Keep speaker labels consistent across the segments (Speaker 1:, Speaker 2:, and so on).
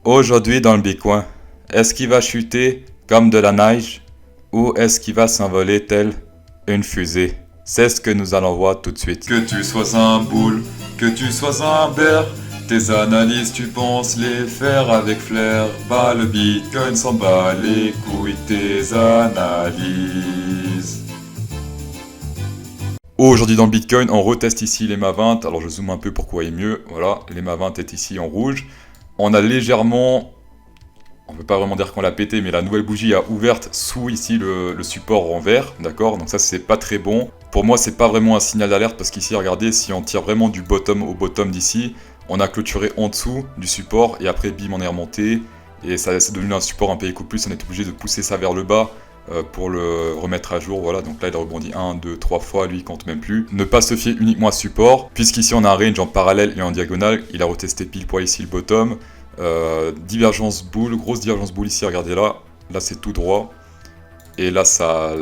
Speaker 1: Aujourd'hui dans le Bitcoin, est-ce qu'il va chuter comme de la neige ou est-ce qu'il va s'envoler tel une fusée? C'est ce que nous allons voir tout de suite. Que tu sois un boule, que tu sois un bear, tes analyses tu penses les faire avec flair. Bah le Bitcoin s'en bat les couilles tes analyses. Aujourd'hui dans le Bitcoin, on reteste ici l'EMA 20. Alors je zoome un peu pour que vous voyez mieux. Voilà, l'EMA 20 est ici en rouge. On a légèrement, on peut pas vraiment dire qu'on l'a pété, mais la nouvelle bougie a ouverte sous ici le support en vert, d'accord? Donc ça c'est pas très bon. Pour moi c'est pas vraiment un signal d'alerte parce qu'ici regardez, si on tire vraiment du bottom au bottom d'ici, on a clôturé en dessous du support et après bim on est remonté et ça c'est devenu un support un peu plus, on est obligé de pousser ça vers le bas pour le remettre à jour, voilà, donc là il a rebondi 1, 2, 3 fois, lui il compte même plus. Ne pas se fier uniquement à ce support, puisqu'ici on a un range en parallèle et en diagonale, il a retesté pile poil ici le bottom. Divergence boule, grosse divergence boule ici, regardez là c'est tout droit. Et là ça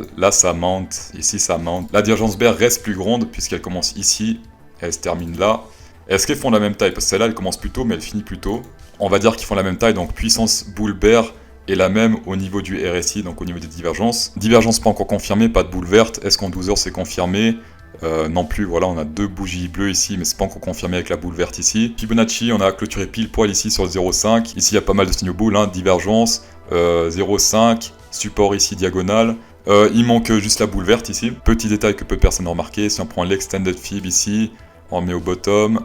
Speaker 1: monte, ici ça monte. La divergence bear reste plus grande puisqu'elle commence ici, elle se termine là. Est-ce qu'elles font la même taille? Parce que celle-là elle commence plus tôt mais elle finit plus tôt. On va dire qu'ils font la même taille, donc puissance boule bear est la même au niveau du RSI, donc au niveau des divergences. Divergence pas encore confirmée, pas de boule verte. Est-ce qu'en 12 heures c'est confirmé? Non plus, voilà, on a deux bougies bleues ici, mais c'est pas encore confirmé avec la boule verte ici. Fibonacci, on a clôturé pile poil ici sur le 0,5. Ici, il y a pas mal de signaux boules, hein, divergence, 0,5, support ici diagonal. Il manque juste la boule verte ici. Petit détail que peu de personnes ont remarqué, si on prend l'extended fib ici, on met au bottom,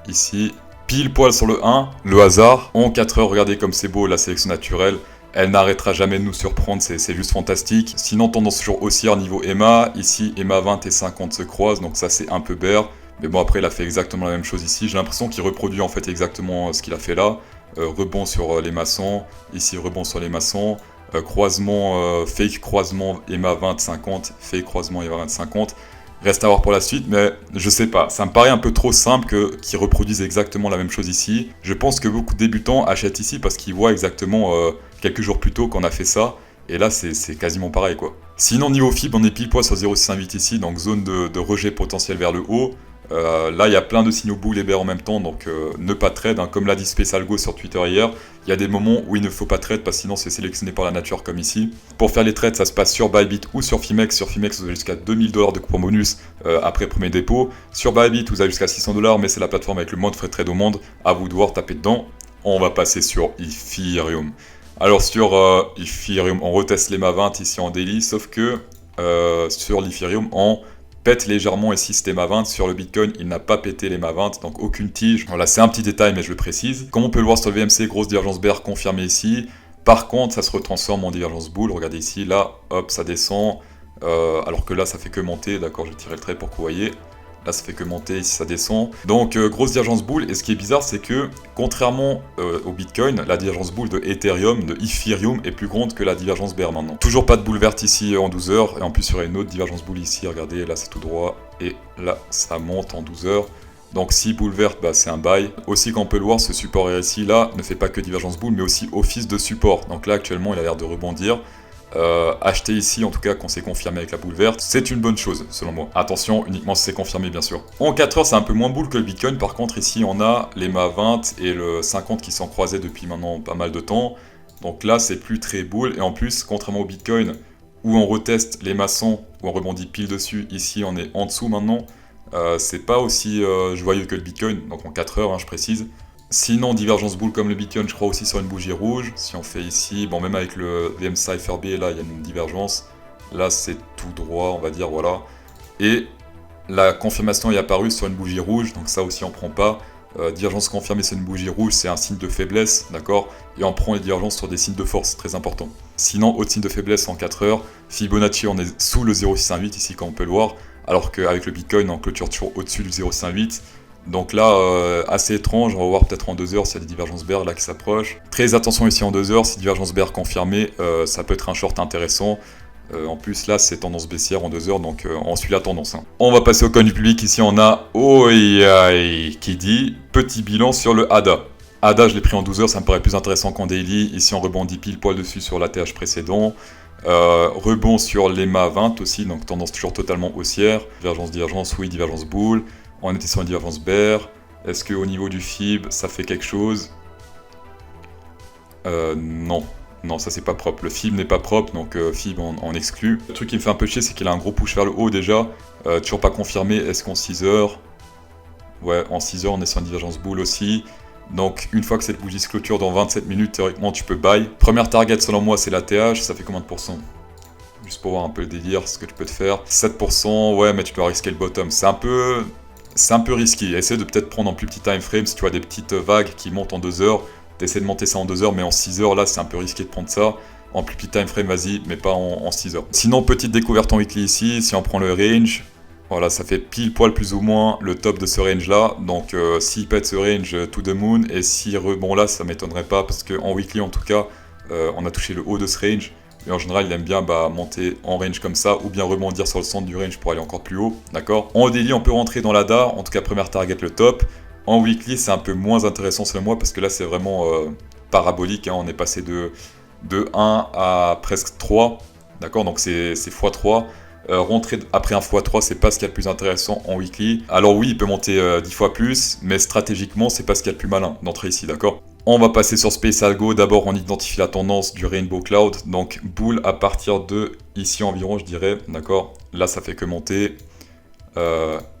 Speaker 1: ici, pile poil sur le 1, le hasard. En 4 heures, regardez comme c'est beau, la sélection naturelle. Elle n'arrêtera jamais de nous surprendre, c'est juste fantastique. Sinon, tendance toujours haussière niveau EMA. Ici, EMA 20 et 50 se croisent, donc ça c'est un peu bear. Mais bon, après, il a fait exactement la même chose ici. J'ai l'impression qu'il reproduit en fait exactement ce qu'il a fait là. Rebond sur les maçons, ici rebond sur les maçons. Croisement, fake croisement EMA 20, 50, fake croisement EMA 20, 50. Reste à voir pour la suite, mais je sais pas, ça me paraît un peu trop simple qu'ils reproduisent exactement la même chose ici. Je pense que beaucoup de débutants achètent ici parce qu'ils voient exactement quelques jours plus tôt qu'on a fait ça, et là c'est quasiment pareil quoi. Sinon niveau FIB, on est pile poil sur 0,618 ici, donc zone de rejet potentiel vers le haut. Là il y a plein de signaux bull et bear en même temps, donc ne pas trade, hein. Comme l'a dit Spécialgo sur Twitter hier, il y a des moments où il ne faut pas trade parce que sinon c'est sélectionné par la nature comme ici. Pour faire les trades, ça se passe sur Bybit ou sur Fimex. Sur Fimex, vous avez jusqu'à 2000$ de coupon bonus après premier dépôt. Sur Bybit, vous avez jusqu'à 600$, mais c'est la plateforme avec le moins de frais de trade au monde. À vous de voir, taper dedans. On va passer sur Ethereum. Alors sur Ethereum, on reteste l'EMA 20 ici en daily, sauf que sur l'Ethereum, on pète légèrement ici cet EMA 20. Sur le Bitcoin, il n'a pas pété l'EMA 20, donc aucune tige. Voilà, c'est un petit détail, mais je le précise. Comme on peut le voir sur le VMC, grosse divergence bear confirmée ici. Par contre, ça se retransforme en divergence boule. Regardez ici, là, hop, ça descend. Alors que là, ça fait que monter. D'accord, je vais tirer le trait pour que vous voyez. Là, ça fait que monter, ici, ça descend. Donc, grosse divergence boule. Et ce qui est bizarre, c'est que, contrairement au Bitcoin, la divergence boule de Ethereum, de Ethereum, est plus grande que la divergence bear maintenant. Toujours pas de boule verte ici en 12 heures. Et en plus, il y aurait une autre divergence boule ici. Regardez, là, c'est tout droit. Et là, ça monte en 12 heures. Donc si boule verte, bah, c'est un buy. Aussi, quand on peut le voir, ce support RSI là ne fait pas que divergence boule, mais aussi office de support. Donc là, actuellement, il a l'air de rebondir. Acheter ici, en tout cas, quand c'est confirmé avec la boule verte, c'est une bonne chose, selon moi. Attention, uniquement si c'est confirmé, bien sûr. En 4 heures, c'est un peu moins boule que le Bitcoin. Par contre, ici, on a l'EMA 20 et le 50 qui sont croisés depuis maintenant pas mal de temps. Donc là, c'est plus très boule. Et en plus, contrairement au Bitcoin, où on reteste les maçons, où on rebondit pile dessus, ici, on est en dessous maintenant. C'est pas aussi joyeux que le Bitcoin, donc en 4 heures, hein, je précise. Sinon, divergence boule comme le Bitcoin, je crois aussi sur une bougie rouge. Si on fait ici, bon, même avec le VM Cypher B, là, il y a une divergence. Là, c'est tout droit, on va dire, voilà. Et la confirmation est apparue sur une bougie rouge, donc ça aussi, on prend pas. Divergence confirmée sur une bougie rouge, c'est un signe de faiblesse, d'accord? Et on prend les divergences sur des signes de force, très important. Sinon, autre signe de faiblesse en 4 heures. Fibonacci, on est sous le 0,618 ici, comme on peut le voir. Alors qu'avec le Bitcoin, on clôture toujours au-dessus du 0,58. Donc là, assez étrange, on va voir peut-être en 2 heures s'il y a des divergences bear là qui s'approchent. Très attention ici en 2 heures, si divergence bear confirmée, ça peut être un short intéressant. En plus là, c'est tendance baissière en 2 heures, donc on suit la tendance. Hein. On va passer au coin du public, ici on a OI qui dit petit bilan sur le ADA. ADA, je l'ai pris en 12 heures, ça me paraît plus intéressant qu'en daily. Ici on rebondit pile poil dessus sur l'ATH précédent. Rebond sur l'EMA 20 aussi, donc tendance toujours totalement haussière. Divergence, oui, divergence boule. On était sur une divergence bear. Est-ce qu'au niveau du FIB, ça fait quelque chose? Non. Non, ça c'est pas propre. Le film n'est pas propre, donc film on exclut. Le truc qui me fait un peu chier, c'est qu'il a un gros push vers le haut déjà. Toujours pas confirmé, est-ce qu'en 6 heures? Ouais, en 6 heures, on est sur une divergence boule aussi. Donc, une fois que cette bougie se clôture dans 27 minutes, théoriquement, tu peux buy. Première target, selon moi, c'est la TH. Ça fait combien de pourcents? Juste pour voir un peu le délire, ce que tu peux te faire. 7%, ouais, mais tu peux risquer le bottom. C'est un peu risqué. Essaie de peut-être prendre en plus petit time frame. Si tu vois des petites vagues qui montent en 2 heures, t'essaies de monter ça en 2 heures, mais en 6 heures, là, c'est un peu risqué de prendre ça. En plus petit time frame, vas-y, mais pas en 6 heures. Sinon, petite découverte en weekly ici. Si on prend le range, voilà, ça fait pile poil plus ou moins le top de ce range là. Donc s'il pète ce range to the moon, et si rebond là, ça m'étonnerait pas, parce qu'en weekly en tout cas, on a touché le haut de ce range. Et en général, il aime bien monter en range comme ça, ou bien rebondir sur le centre du range pour aller encore plus haut, d'accord? En daily, on peut rentrer dans la DAR, en tout cas première target le top. En weekly, c'est un peu moins intéressant selon moi, parce que là c'est vraiment parabolique, hein. On est passé de 1 à presque 3, d'accord? Donc c'est x3. Rentrer après un x3, c'est pas ce qu'il y a de plus intéressant en weekly. Alors oui, il peut monter 10 fois plus, mais stratégiquement, c'est pas ce qu'il y a de plus malin d'entrer ici, d'accord? On va passer sur Space Algo. D'abord, on identifie la tendance du Rainbow Cloud. Donc, boule à partir de ici environ, je dirais, d'accord? Là, ça fait que monter.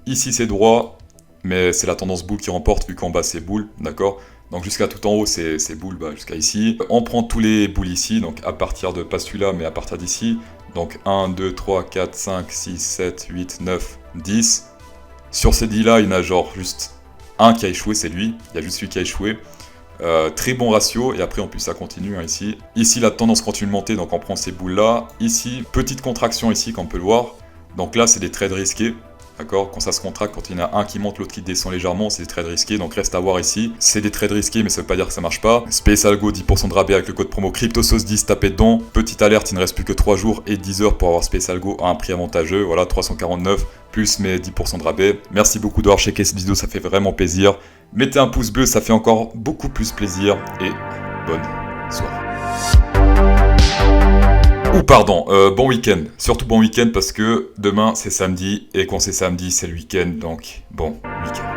Speaker 1: Ici, c'est droit, mais c'est la tendance boule qui remporte, vu qu'en bas, c'est boule, d'accord? Donc jusqu'à tout en haut, c'est boule, jusqu'à ici. On prend tous les boules ici, donc à partir de, pas celui-là, mais à partir d'ici. Donc 1, 2, 3, 4, 5, 6, 7, 8, 9, 10. Sur ces 10-là, il y en a genre juste un qui a échoué, c'est lui. Il y a juste lui qui a échoué. Très bon ratio, et après en plus ça continue hein, ici. Ici, la tendance continue de monter, donc on prend ces boules-là. Ici, petite contraction ici, comme on peut le voir. Donc là, c'est des trades risqués. D'accord? Quand ça se contracte, quand il y en a un qui monte, l'autre qui descend légèrement, c'est des trades risqués, donc reste à voir ici. C'est des trades risqués, mais ça veut pas dire que ça marche pas. Space Algo, 10% de rabais avec le code promo CryptoSauce10, tapez dedans. Petite alerte, il ne reste plus que 3 jours et 10 heures pour avoir Space Algo à un prix avantageux. Voilà, 349 plus mes 10% de rabais. Merci beaucoup d'avoir checké cette vidéo, ça fait vraiment plaisir. Mettez un pouce bleu, ça fait encore beaucoup plus plaisir. Et bonne soirée. Ou pardon, bon week-end. Surtout bon week-end parce que demain c'est samedi et quand c'est samedi c'est le week-end, donc bon week-end.